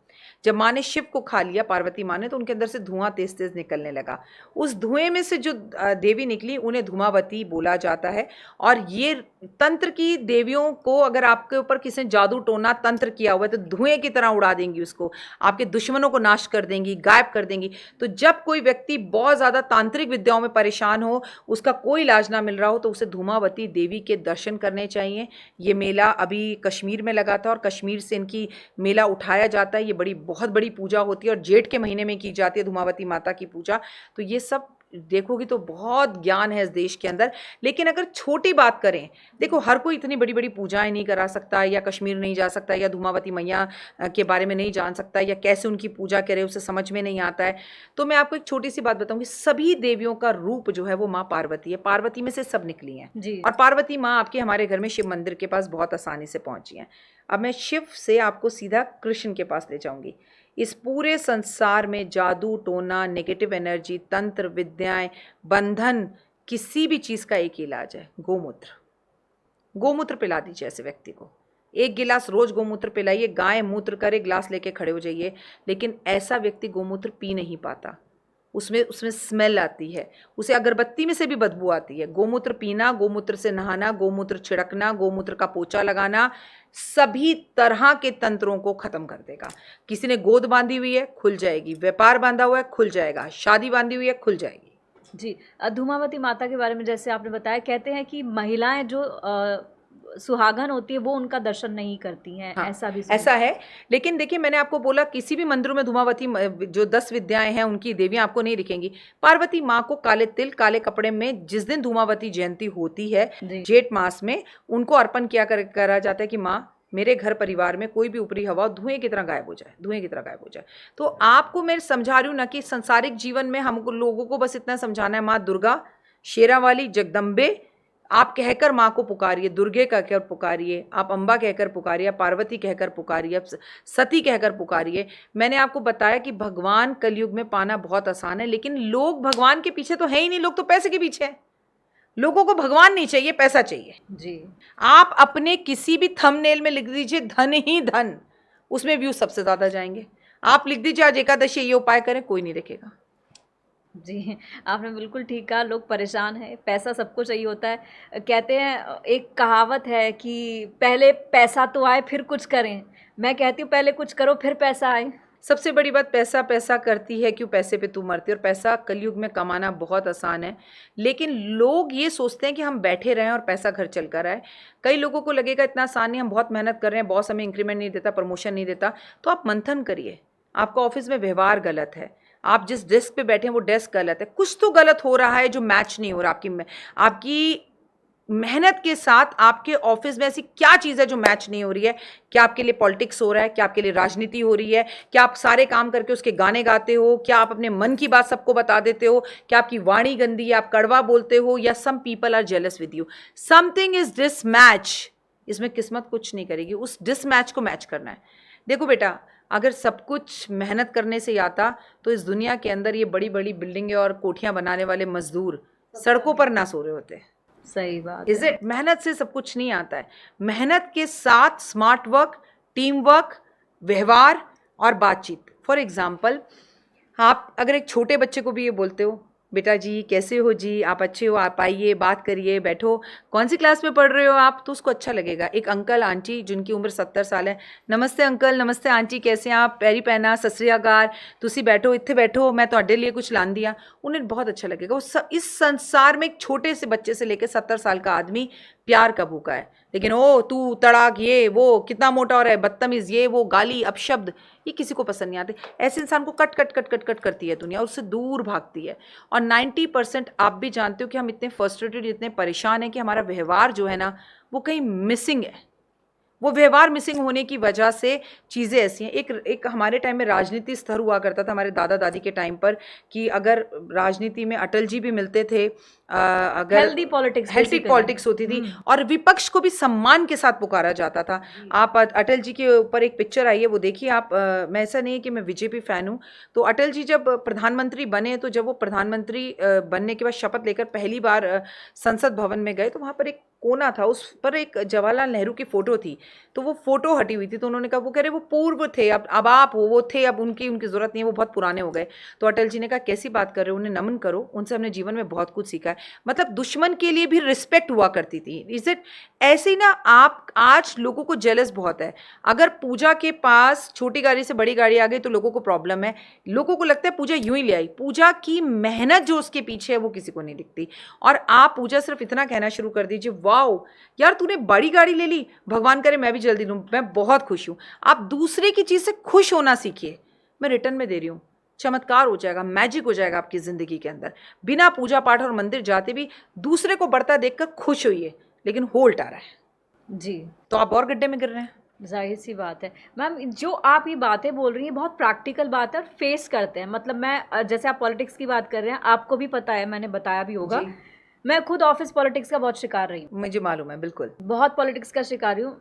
जब माँ ने शिव को खा लिया, पार्वती माँ ने, तो उनके अंदर से धुआं तेज तेज निकलने लगा। उस धुएं में से जो देवी निकली उन्हें धूमावती बोला जाता है। और ये तंत्र की देवियों को, अगर आपके ऊपर किसी ने जादू टोना तंत्र किया हुआ है तो धुएं की तरह उड़ा देंगी उसको, आपके दुश्मनों को नाश कर देंगी, गायब कर देंगी। तो जब कोई व्यक्ति बहुत ज़्यादा तांत्रिक विद्याओं में परेशान हो, उसका कोई इलाज ना मिल रहा हो, तो उसे धूमावती देवी के दर्शन करने चाहिए। ये मेला अभी कश्मीर में लगा था और कश्मीर से इनकी मेला उठाया जाता है। ये बहुत बड़ी पूजा होती है और जेठ के महीने में की जाती है धूमावती माता की पूजा। तो ये सब देखोगी तो बहुत ज्ञान है इस देश के अंदर। लेकिन अगर छोटी बात करें, देखो हर कोई इतनी बड़ी बड़ी पूजाएं नहीं करा सकता, या कश्मीर नहीं जा सकता, या धूमावती मैया के बारे में नहीं जान सकता, या कैसे उनकी पूजा करे उसे समझ में नहीं आता है। तो मैं आपको एक छोटी सी बात बताऊंगी, सभी देवियों का रूप जो है वो माँ पार्वती है। पार्वती में से सब निकली हैं जी। और पार्वती माँ आपके हमारे घर में शिव मंदिर के पास बहुत आसानी से पहुंची हैं। अब मैं शिव से आपको सीधा कृष्ण के पास ले जाऊंगी। इस पूरे संसार में जादू टोना, नेगेटिव एनर्जी, तंत्र विद्याएं, बंधन, किसी भी चीज़ का एक ही इलाज है, गोमूत्र। गोमूत्र पिला दीजिए ऐसे व्यक्ति को। 1 गिलास रोज गोमूत्र पिलाइए। गाय मूत्र करे, गिलास लेके खड़े हो जाइए। लेकिन ऐसा व्यक्ति गोमूत्र पी नहीं पाता। उसमें उसमें स्मेल आती है, उसे अगरबत्ती में से भी बदबू आती है। गोमूत्र पीना, गोमूत्र से नहाना, गोमूत्र छिड़कना, गोमूत्र का पोछा लगाना सभी तरह के तंत्रों को खत्म कर देगा। किसी ने गोद बांधी हुई है, खुल जाएगी। व्यापार बांधा हुआ है, खुल जाएगा। शादी बांधी हुई है, खुल जाएगी। जी। धूमावती माता के बारे में जैसे आपने बताया, कहते हैं कि महिलाएं जो सुहागन होती है वो उनका दर्शन नहीं करती हैं। हाँ, ऐसा भी ऐसा है। लेकिन देखिए, मैंने आपको बोला किसी भी मंदिरों में धूमावती जो 10 विद्याएं हैं उनकी देवियां आपको नहीं दिखेंगी। पार्वती माँ को काले तिल काले कपड़े में जिस दिन धूमावती जयंती होती है जेठ मास में, उनको अर्पण करा जाता है कि माँ मेरे घर परिवार में कोई भी ऊपरी हवा धुएं की तरह गायब हो जाए, धुएं की तरह गायब हो जाए। तो आपको मैं समझा रही हूँ ना कि संसारिक जीवन में हमको लोगों को बस इतना समझाना है, माँ दुर्गा, शेरावाली, जगदम्बे आप कहकर माँ को पुकारिए, दुर्गे कहकर पुकारिए, आप अम्बा कहकर पुकारिए, आप पार्वती कहकर पुकारिए, आप सती कहकर पुकारिए। मैंने आपको बताया कि भगवान कलयुग में पाना बहुत आसान है, लेकिन लोग भगवान के पीछे तो है ही नहीं, लोग तो पैसे के पीछे हैं। लोगों को भगवान नहीं चाहिए, पैसा चाहिए। जी। आप अपने किसी भी थंबनेल में लिख दीजिए धन ही धन, उसमें व्यूज सबसे ज्यादा जाएंगे। आप लिख दीजिए आज एकादशी ये उपाय करें, कोई नहीं देखेगा। जी, आपने बिल्कुल ठीक कहा। लोग परेशान हैं, पैसा सबको चाहिए होता है। कहते हैं, एक कहावत है कि पहले पैसा तो आए फिर कुछ करें। मैं कहती हूँ पहले कुछ करो फिर पैसा आए। सबसे बड़ी बात, पैसा पैसा करती है क्यों, पैसे पे तू मरती है। और पैसा कलयुग में कमाना बहुत आसान है, लेकिन लोग ये सोचते हैं कि हम बैठे रहें और पैसा घर चल कर आए। कई लोगों को लगेगा इतना आसान नहीं, हम बहुत मेहनत कर रहे हैं, बॉस हमें इंक्रीमेंट नहीं देता, प्रमोशन नहीं देता। तो आप मंथन करिए, आपका ऑफिस में व्यवहार गलत है, आप जिस डेस्क पे बैठे हैं वो डेस्क गलत है, कुछ तो गलत हो रहा है जो मैच नहीं हो रहा। आपकी मेहनत के साथ आपके ऑफिस में ऐसी क्या चीज़ है जो मैच नहीं हो रही है? क्या आपके लिए पॉलिटिक्स हो रहा है? क्या आपके लिए राजनीति हो रही है? क्या आप सारे काम करके उसके गाने गाते हो? क्या आप अपने मन की बात सबको बता देते हो? क्या आपकी वाणी गंदी है, आप कड़वा बोलते हो? या some people are jealous with you? Something is this match. इसमें किस्मत कुछ नहीं करेगी, उस डिस मैच को मैच करना है। देखो बेटा, अगर सब कुछ मेहनत करने से ही आता तो इस दुनिया के अंदर ये बड़ी बड़ी बिल्डिंगें और कोठियां बनाने वाले मजदूर सड़कों पर ना सो रहे होते। सही बात इज इट? मेहनत से सब कुछ नहीं आता है, मेहनत के साथ स्मार्ट वर्क, टीम वर्क, व्यवहार और बातचीत। फॉर एग्जाम्पल, आप अगर एक छोटे बच्चे को भी ये बोलते हो, बेटा जी कैसे हो जी, आप अच्छे हो, आप आइए बात करिए, बैठो, कौन सी क्लास में पढ़ रहे हो आप, तो उसको अच्छा लगेगा। एक अंकल आंटी जिनकी उम्र 70 साल है, नमस्ते अंकल, नमस्ते आंटी, कैसे हैं आप, पैरी पहना, सत श्री अकाल, तुसी बैठो, इत्थे बैठो, मैं ਤੁਹਾਡੇ लिए कुछ लान दिया, उन्हें बहुत अच्छा लगेगा। इस संसार में एक छोटे से बच्चे से लेकर 70 साल का आदमी प्यार का भूखा है। लेकिन ओ तू तड़ाक, ये वो, कितना मोटा हो रहा है, बदतमीज, ये वो, गाली अपशब्द, ये किसी को पसंद नहीं आते। ऐसे इंसान को cut cut cut cut cut करती है दुनिया, उससे दूर भागती है। और 90% आप भी जानते हो कि हम इतने फ्रस्ट्रेटेड, इतने परेशान हैं कि हमारा व्यवहार जो है ना वो कहीं मिसिंग है। वो व्यवहार मिसिंग होने की वजह से चीज़ें ऐसी हैं। एक हमारे टाइम में राजनीति स्तर हुआ करता था, हमारे दादा दादी के टाइम पर, कि अगर राजनीति में अटल जी भी मिलते थे, अगर हेल्दी पॉलिटिक्स होती थी और विपक्ष को भी सम्मान के साथ पुकारा जाता था। आप अटल जी के ऊपर एक पिक्चर आई है, वो देखिए आप। मैं, ऐसा नहीं है कि मैं बीजेपी फैन हूँ। तो अटल जी जब प्रधानमंत्री बने, तो जब वो प्रधानमंत्री बनने के बाद शपथ लेकर पहली बार संसद भवन में गए, तो वहाँ पर एक कोना था, उस पर एक जवाहरलाल नेहरू की फोटो थी। तो वो फोटो हटी हुई थी, तो उन्होंने कहा, वो कह रहे वो पूर्व थे, अब आप हो, वो थे, अब उनकी ज़रूरत नहीं है, वो बहुत पुराने हो गए। तो अटल जी ने कहा, कैसी बात कर रहे हो, उन्हें नमन करो, उनसे हमने जीवन में बहुत कुछ सीखा है। मतलब दुश्मन के लिए भी रिस्पेक्ट हुआ करती थी। Is it? ऐसे ही ना, आप आज लोगों को जेलस बहुत है। अगर पूजा के पास छोटी गाड़ी से बड़ी गाड़ी आ गई तो लोगों को प्रॉब्लम है। लोगों को लगता है पूजा यूं ही ले आई। पूजा की मेहनत जो उसके पीछे है वो किसी को नहीं दिखती। और आप पूजा सिर्फ इतना कहना शुरू कर दीजिए, वाओ यार तूने बड़ी गाड़ी ले ली, भगवान करे मैं भी जल्दी लूँ, मैं बहुत खुश हूँ। आप दूसरे की चीज़ से खुश होना सीखिए। मैं रिटर्न में दे रही हूँ, चमत्कार हो जाएगा, मैजिक हो जाएगा आपकी ज़िंदगी के अंदर। बिना पूजा पाठ और मंदिर जाते भी दूसरे को बढ़ता देखकर खुश होइए। लेकिन होल्ट आ रहा है जी, तो आप और गड्ढे में गिर रहे हैं। जाहिर सी बात है मैम, जो आप ये बातें बोल रही हैं बहुत प्रैक्टिकल बात है और फेस करते हैं। मतलब मैं, जैसे आप पॉलिटिक्स की बात कर रहे हैं, आपको भी पता है, मैंने बताया भी होगा, मैं खुद ऑफिस पॉलिटिक्स का बहुत शिकार रही हूँ। मुझे मालूम है, बिल्कुल बहुत पॉलिटिक्स का शिकार हूँ,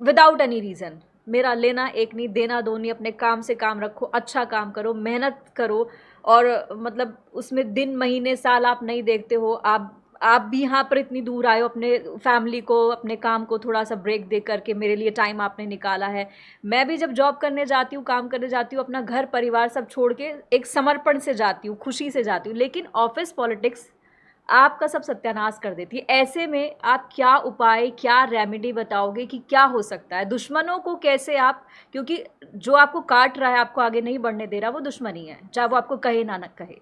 विदाउट एनी रीज़न। मेरा लेना एक नहीं, देना दो नहीं। अपने काम से काम रखो, अच्छा काम करो, मेहनत करो, और मतलब उसमें दिन महीने साल आप नहीं देखते हो, आप आप भी यहाँ पर इतनी दूर आए हो, अपने फैमिली को, अपने काम को थोड़ा सा ब्रेक दे करके मेरे लिए टाइम आपने निकाला है। मैं भी जब जॉब करने जाती हूँ, काम करने जाती हूँ, अपना घर परिवार सब छोड़ के एक समर्पण से जाती हूँ, खुशी से जाती हूँ, लेकिन ऑफिस पॉलिटिक्स आपका सब सत्यानाश कर देती है। ऐसे में आप क्या उपाय, क्या रेमेडी बताओगे कि क्या हो सकता है? दुश्मनों को कैसे आप, क्योंकि जो आपको काट रहा है, आपको आगे नहीं बढ़ने दे रहा, वो दुश्मन ही है, चाहे वो आपको कहे ना कहे।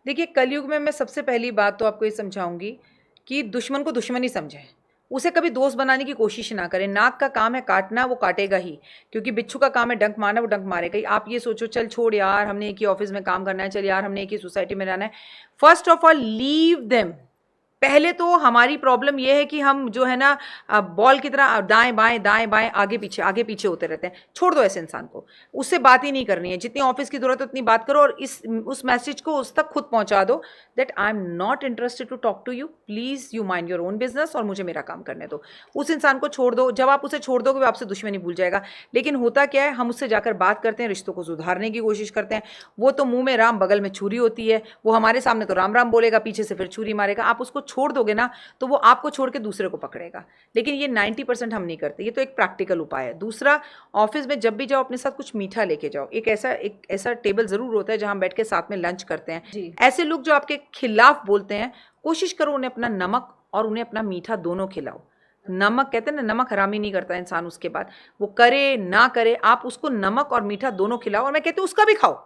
देखिए, कलयुग में मैं सबसे पहली बात तो आपको ये समझाऊंगी कि दुश्मन को दुश्मन ही समझें, उसे कभी दोस्त बनाने की कोशिश ना करें। नाक का काम है काटना, वो काटेगा ही, क्योंकि बिच्छू का काम है डंक मारना, वो डंक मारेगा ही। आप ये सोचो चल छोड़ यार, हमने एक ही ऑफिस में काम करना है, चल यार हमने एक ही सोसाइटी में रहना है, first of all leave them. पहले तो हमारी प्रॉब्लम यह है कि हम जो है ना बॉल की तरह दाएं बाएं आगे पीछे होते रहते हैं। छोड़ दो ऐसे इंसान को, उससे बात ही नहीं करनी है। जितनी ऑफिस की जरूरत है उतनी बात करो, और उस मैसेज को उस तक खुद पहुंचा दो that I am not interested to talk to you, please you mind your own business और मुझे मेरा काम करने दो। उस इंसान को छोड़ दो। जब आप उसे छोड़ दोगे वो आपसे दुश्मनी भूल जाएगा। लेकिन होता क्या है, हम उससे जाकर बात करते हैं, रिश्तों को सुधारने की कोशिश करते हैं। वो तो मुंह में राम बगल में छुरी होती है, वो हमारे सामने तो राम राम बोलेगा, पीछे से फिर छुरी मारेगा। आप उसको छोड़ दोगे ना तो वो आपको छोड़ के दूसरे को पकड़ेगा। लेकिन ये 90% हम नहीं करते। ये तो एक प्रैक्टिकल उपाय है। दूसरा, ऑफिस में जब भी जाओ अपने साथ कुछ मीठा लेके जाओ। एक ऐसा टेबल जरूर होता है जहां हम बैठ के साथ में लंच करते हैं। ऐसे लोग जो आपके खिलाफ बोलते हैं, कोशिश करो उन्हें अपना नमक और उन्हें अपना मीठा दोनों खिलाओ। नमक कहते हैं ना, नमक हरामी नहीं करता इंसान उसके बाद, वो करे ना करे, आप उसको नमक और मीठा दोनों खिलाओ। और मैं कहती हूँ उसका भी खाओ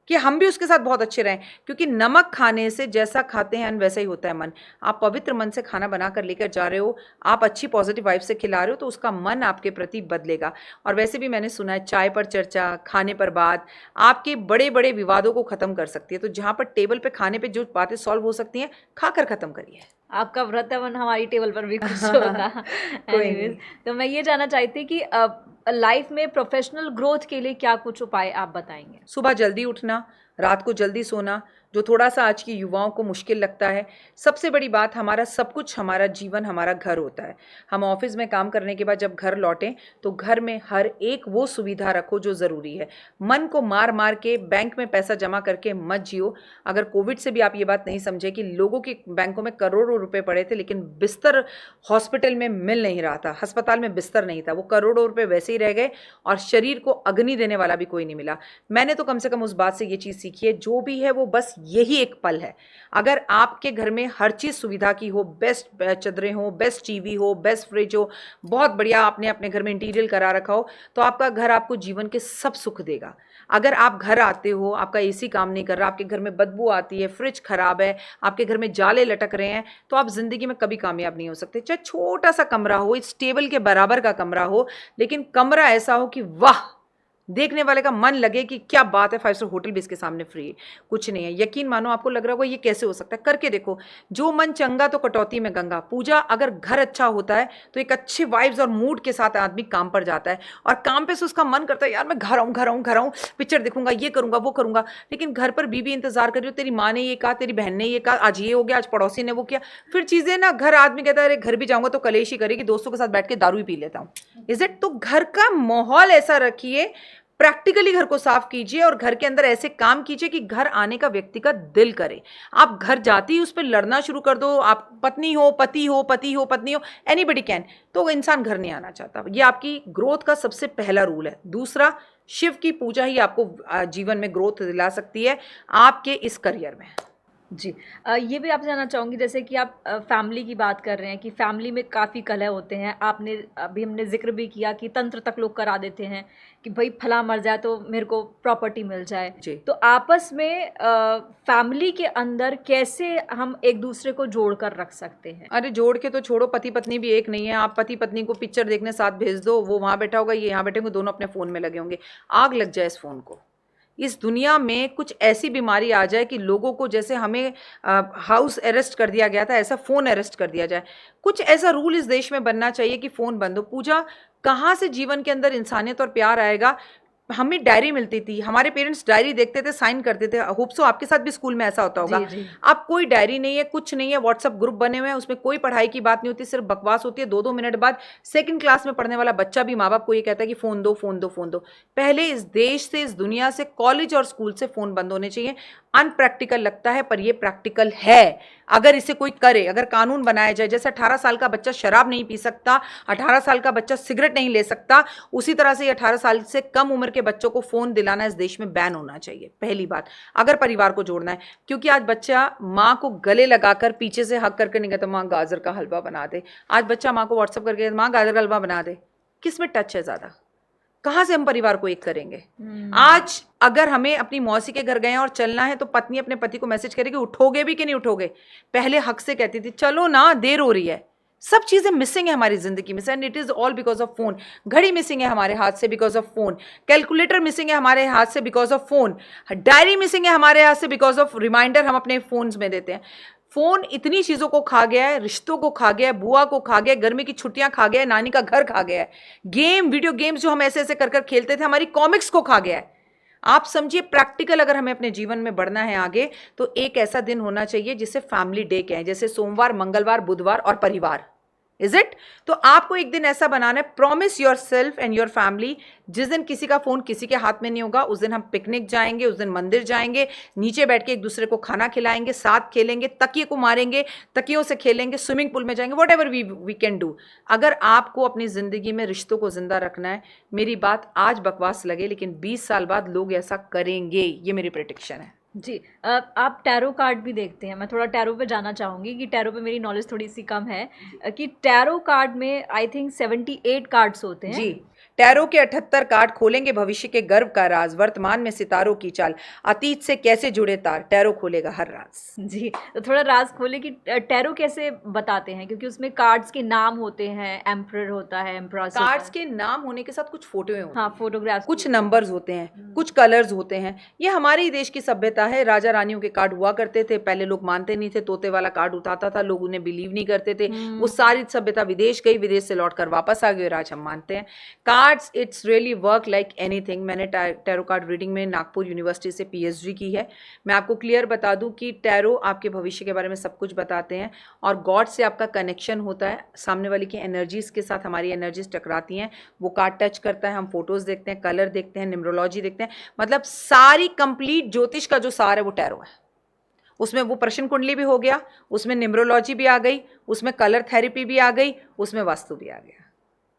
कि हम भी उसके साथ बहुत अच्छे रहें, क्योंकि नमक खाने से जैसा खाते हैं वैसा ही होता है मन। आप पवित्र मन से खाना बनाकर लेकर जा रहे हो, आप अच्छी पॉजिटिव वाइब से खिला रहे हो, तो उसका मन आपके प्रति बदलेगा। और वैसे भी मैंने सुना है चाय पर चर्चा, खाने पर बात आपके बड़े बड़े विवादों को ख़त्म कर सकती है। तो जहाँ पर टेबल पे खाने पे जो बातें सॉल्व हो सकती हैं, खाकर ख़त्म करिए। आपका व्रत है, हमारी टेबल पर भी कुछ होगा। एनीवेज, तो मैं ये जानना चाहती कि लाइफ में प्रोफेशनल ग्रोथ के लिए क्या कुछ उपाय आप बताएंगे? सुबह जल्दी उठना, रात को जल्दी सोना, जो थोड़ा सा आज की युवाओं को मुश्किल लगता है। सबसे बड़ी बात, हमारा सब कुछ, हमारा जीवन हमारा घर होता है। हम ऑफिस में काम करने के बाद जब घर लौटें तो घर में हर एक वो सुविधा रखो जो ज़रूरी है। मन को मार मार के बैंक में पैसा जमा करके मत जियो। अगर कोविड से भी आप ये बात नहीं समझे कि लोगों के बैंकों में करोड़ों रुपए पड़े थे, लेकिन बिस्तर हॉस्पिटल में मिल नहीं रहा था, अस्पताल में बिस्तर नहीं था, वो करोड़ों रुपए वैसे ही रह गए और शरीर को अग्नि देने वाला भी कोई नहीं मिला। मैंने तो कम से कम उस बात से ये चीज़ सीखी है, जो भी है वो बस यही एक पल है। अगर आपके घर में हर चीज़ सुविधा की हो, बेस्ट चदरें हो, बेस्ट टीवी हो, बेस्ट फ्रिज हो, बहुत बढ़िया आपने अपने घर में इंटीरियर करा रखा हो, तो आपका घर आपको जीवन के सब सुख देगा। अगर आप घर आते हो, आपका एसी काम नहीं कर रहा, आपके घर में बदबू आती है, फ्रिज खराब है, आपके घर में जाले लटक रहे हैं, तो आप जिंदगी में कभी कामयाब नहीं हो सकते। चाहे छोटा सा कमरा हो, इस टेबल के बराबर का कमरा हो, लेकिन कमरा ऐसा हो कि वाह, देखने वाले का मन लगे कि क्या बात है, 5 स्टार होटल भी इसके सामने फ्री है। कुछ नहीं है, यकीन मानो। आपको लग रहा होगा ये कैसे हो सकता है, करके देखो। जो मन चंगा तो कटौती में गंगा। पूजा, अगर घर अच्छा होता है तो एक अच्छे वाइब्स और मूड के साथ आदमी काम पर जाता है, और काम पे से उसका मन करता है यार मैं घर आऊँ, पिक्चर देखूंगा, ये करूंगा, वो करूंगा। लेकिन घर पर बीबी इंतजार कर रही हो, तेरी माँ ने ये कहा, तेरी बहन ने ये कहा, आज ये हो गया, आज पड़ोसी ने वो किया, फिर चीजें ना, घर आदमी कहता है अरे घर भी जाऊंगा तो कलेश ही करेगी, दोस्तों के साथ बैठ के दारू ही पी लेता हूँ। Is it? तो घर का माहौल ऐसा रखिए, प्रैक्टिकली घर को साफ कीजिए और घर के अंदर ऐसे काम कीजिए कि घर आने का व्यक्ति का दिल करे। आप घर जाते ही उस पर लड़ना शुरू कर दो, आप पत्नी हो, पति हो, पति हो, पत्नी हो, एनीबडी कैन, तो इंसान घर नहीं आना चाहता। ये आपकी ग्रोथ का सबसे पहला रूल है। दूसरा, शिव की पूजा ही आपको जीवन में ग्रोथ दिला सकती है आपके इस करियर में। जी, ये भी आपसे जानना चाहूँगी, जैसे कि आप फैमिली की बात कर रहे हैं कि फैमिली में काफ़ी कलह होते हैं। आपने अभी हमने जिक्र भी किया कि तंत्र तक लोग करा देते हैं कि भाई फला मर जाए तो मेरे को प्रॉपर्टी मिल जाए। तो आपस में फैमिली के अंदर कैसे हम एक दूसरे को जोड़ कर रख सकते हैं? अरे जोड़ के तो छोड़ो, पति पत्नी भी एक नहीं है। आप पति पत्नी को पिक्चर देखने साथ भेज दो, वो वहाँ बैठा होगा, ये यहाँ बैठे होंगे, दोनों अपने फ़ोन में लगे होंगे, आग लग जाए इस फ़ोन को। इस दुनिया में कुछ ऐसी बीमारी आ जाए कि लोगों को, जैसे हमें हाउस अरेस्ट कर दिया गया था, ऐसा फ़ोन अरेस्ट कर दिया जाए। कुछ ऐसा रूल इस देश में बनना चाहिए कि फ़ोन बंद हो। पूजा, कहाँ से जीवन के अंदर इंसानियत और प्यार आएगा? हमें डायरी मिलती थी, हमारे पेरेंट्स डायरी देखते थे, साइन करते थे। होप सो आपके साथ भी स्कूल में ऐसा होता होगा। अब कोई डायरी नहीं है, कुछ नहीं है, व्हाट्सएप ग्रुप बने हुए हैं, उसमें कोई पढ़ाई की बात नहीं होती, सिर्फ बकवास होती है। 2-2 मिनट बाद सेकंड क्लास में पढ़ने वाला बच्चा भी माँ बाप को ये कहता है कि फ़ोन दो, फ़ोन दो, फ़ोन दो। पहले इस देश से, इस दुनिया से, कॉलेज और स्कूल से फ़ोन बंद होने चाहिए। अनप्रैक्टिकल लगता है पर ये प्रैक्टिकल है। अगर इसे कोई करे, अगर कानून बनाया जाए, जैसे 18 साल का बच्चा शराब नहीं पी सकता, 18 साल का बच्चा सिगरेट नहीं ले सकता, उसी तरह से 18 साल से कम उम्र के बच्चों को फोन दिलाना इस देश में बैन होना चाहिए। पहली बात, अगर परिवार को जोड़ना है, क्योंकि आज बच्चा माँ को गले लगाकर पीछे से हक करके नहीं कहता माँ गाजर का हलवा बना दे। आज बच्चा माँ को व्हाट्सअप करके माँ गाजर का हलवा बना दे। किस में टच है ज्यादा? कहां से हम परिवार को एक करेंगे? आज अगर हमें अपनी मौसी के घर गए हैं और चलना है तो पत्नी अपने पति को मैसेज करेगी उठोगे भी कि नहीं उठोगे। पहले हक से कहती थी चलो ना, देर हो रही है। सब चीजें मिसिंग है हमारी जिंदगी में से, and it is all because of phone. घड़ी मिसिंग है हमारे हाथ से because of phone, calculator missing है हमारे हाथ से because of phone, diary missing है हमारे हाथ से बिकॉज ऑफ रिमाइंडर हम अपने फोन्स में देते हैं। फोन इतनी चीजों को खा गया है, रिश्तों को खा गया है, बुआ को खा गया है, गर्मी की छुट्टियां खा गया है, नानी का घर खा गया है, गेम वीडियो गेम्स जो हम ऐसे ऐसे कर कर खेलते थे, हमारी कॉमिक्स को खा गया है। आप समझिए, प्रैक्टिकल अगर हमें अपने जीवन में बढ़ना है आगे, तो एक ऐसा दिन होना चाहिए जिसे फैमिली डे कहें, जैसे सोमवार, मंगलवार, बुधवार और परिवार। Is it? तो आपको एक दिन ऐसा बनाना है, promise your self and your family, जिस दिन किसी का फोन किसी के हाथ में नहीं होगा, उस दिन हम पिकनिक जाएंगे, उस दिन मंदिर जाएंगे, नीचे बैठ के एक दूसरे को खाना खिलाएंगे, साथ खेलेंगे, तकिए को मारेंगे, तकियों से खेलेंगे, स्विमिंग पूल में जाएंगे, whatever we can do. अगर आपको अपनी जिंदगी में रिश्तों को जिंदा रखना है, मेरी बात आज बकवास लगे लेकिन 20 साल बाद लोग ऐसा करेंगे, ये मेरी प्रेडिक्शन है। जी, आप टैरो कार्ड भी देखते हैं। मैं थोड़ा टैरो पे जाना चाहूँगी कि टैरो पे मेरी नॉलेज थोड़ी सी कम है, कि टैरो कार्ड में आई थिंक 78 कार्ड्स होते हैं। जी, टैरो के 78 कार्ड खोलेंगे भविष्य के गर्व का राज, वर्तमान में सितारों की चाल, अतीत से कैसे जुड़े तार, टैरो खोलेगा हर राज। जी, तो थोड़ा राज खोले कि टैरो कैसे बताते हैं, क्योंकि उसमें कार्ड्स के नाम होते हैं, एम्परर होता है, एम्प्रेस। कार्ड्स के नाम होने के साथ कुछ फोटोएं होती हैं, हाँ, फोटोग्राफ्स, कुछ नंबर्स होते हैं, कुछ कलर्स होते हैं। ये हमारे ही देश की सभ्यता है। राजा रानियों के कार्ड हुआ करते थे, पहले लोग मानते नहीं थे, तोते वाला कार्ड उठाता था, लोग उन्हें बिलीव नहीं करते थे। वो सारी सभ्यता विदेश गई, विदेश से लौटकर वापस आ गई और आज हम मानते हैं। Cards it's really work like anything. मैंने टैरो कार्ड रीडिंग में नागपुर यूनिवर्सिटी से PhD की है। मैं आपको क्लियर बता दूं कि टैरो आपके भविष्य के बारे में सब कुछ बताते हैं और गॉड से आपका कनेक्शन होता है। सामने वाले की एनर्जीज के साथ हमारी एनर्जीज टकराती हैं, वो कार्ड टच करता है, हम फोटोज देखते हैं, कलर देखते हैं, न्यूमरोलॉजी देखते हैं, मतलब सारी कंप्लीट ज्योतिष का जो सार है वो टैरो है। उसमें वो प्रश्न कुंडली भी हो गया, उसमें न्यूमरोलॉजी भी आ गई, उसमें कलर थेरेपी भी आ गई, उसमें वास्तु भी आ गया।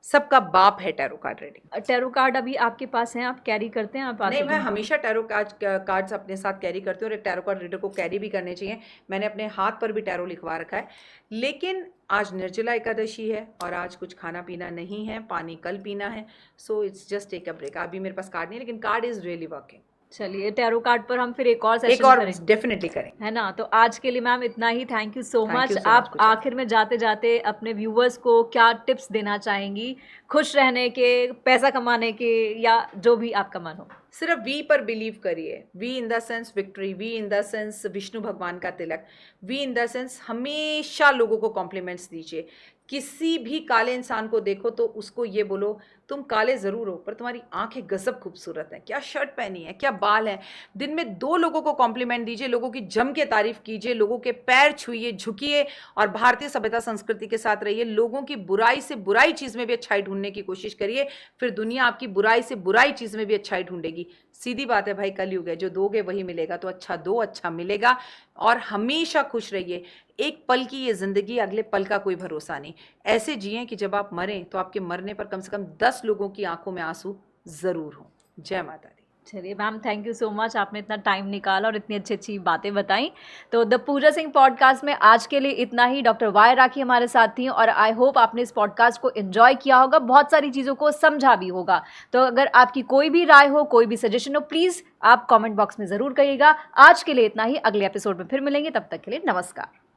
सबका बाप है tarot card reading. Tarot card अभी आपके पास हैं, आप कैरी करते हैं? आप नहीं, मैं हमेशा टैरो कार्ड्स अपने साथ कैरी करती हूँ और एक टैरो कार्ड रीडर को कैरी भी करने चाहिए। मैंने अपने हाथ पर भी टैरो लिखवा रखा है। लेकिन आज निर्जला एकादशी है और आज कुछ खाना पीना नहीं है, पानी कल पीना है, so it's just take a break. अभी मेरे पास कार्ड नहीं है, लेकिन कार्ड इज रियली वर्किंग। चलिए, टैरो कार्ड पर हम फिर एक और सेशन डेफिनेटली करें, है ना? तो आज के लिए मैम इतना ही। Thank you so much. आप आखिर में जाते जाते अपने व्यूवर्स को क्या टिप्स देना चाहेंगी, खुश रहने के, पैसा कमाने के, या जो भी आपका मन हो? सिर्फ वी पर बिलीव करिए। V in the sense victory, V in the sense Vishnu भगवान का तिलक, वी इन द सेंस हमेशा लोगों को कॉम्प्लीमेंट्स दीजिए। किसी भी काले इंसान को देखो तो उसको ये बोलो तुम काले ज़रूर हो पर तुम्हारी आंखें गजब खूबसूरत हैं, क्या शर्ट पहनी है, क्या बाल हैं। दिन में 2 लोगों को कॉम्प्लीमेंट दीजिए, लोगों की जम के तारीफ कीजिए, लोगों के पैर छुइए, झुकिए और भारतीय सभ्यता संस्कृति के साथ रहिए। लोगों की बुराई से बुराई चीज़ में भी अच्छाई ढूंढने की कोशिश करिए, फिर दुनिया आपकी बुराई से बुराई चीज़ में भी अच्छाई ढूंढेगी। सीधी बात है भाई, कलयुग है, जो दोगे वही मिलेगा, तो अच्छा दो, अच्छा मिलेगा। और हमेशा खुश रहिए। एक पल की ये जिंदगी, अगले पल का कोई भरोसा नहीं। ऐसे जिए कि जब आप मरें तो आपके मरने पर कम से कम 10 लोगों की आंखों में आंसू जरूर हो। जय माता दी। चलिए ma'am, thank you so much, आपने इतना टाइम निकाला और इतनी अच्छी अच्छी बातें बताई। तो द पूजा सिंह पॉडकास्ट में आज के लिए इतना ही। डॉक्टर वाई राखी हमारे साथ थी और आई होप आपने इस पॉडकास्ट को एंजॉय किया होगा, बहुत सारी चीज़ों को समझा भी होगा। तो अगर आपकी कोई भी राय हो, कोई भी सजेशन हो, प्लीज़ आप कमेंट बॉक्स में ज़रूर करिएगा। आज के लिए इतना ही, अगले एपिसोड में फिर मिलेंगे, तब तक के लिए नमस्कार।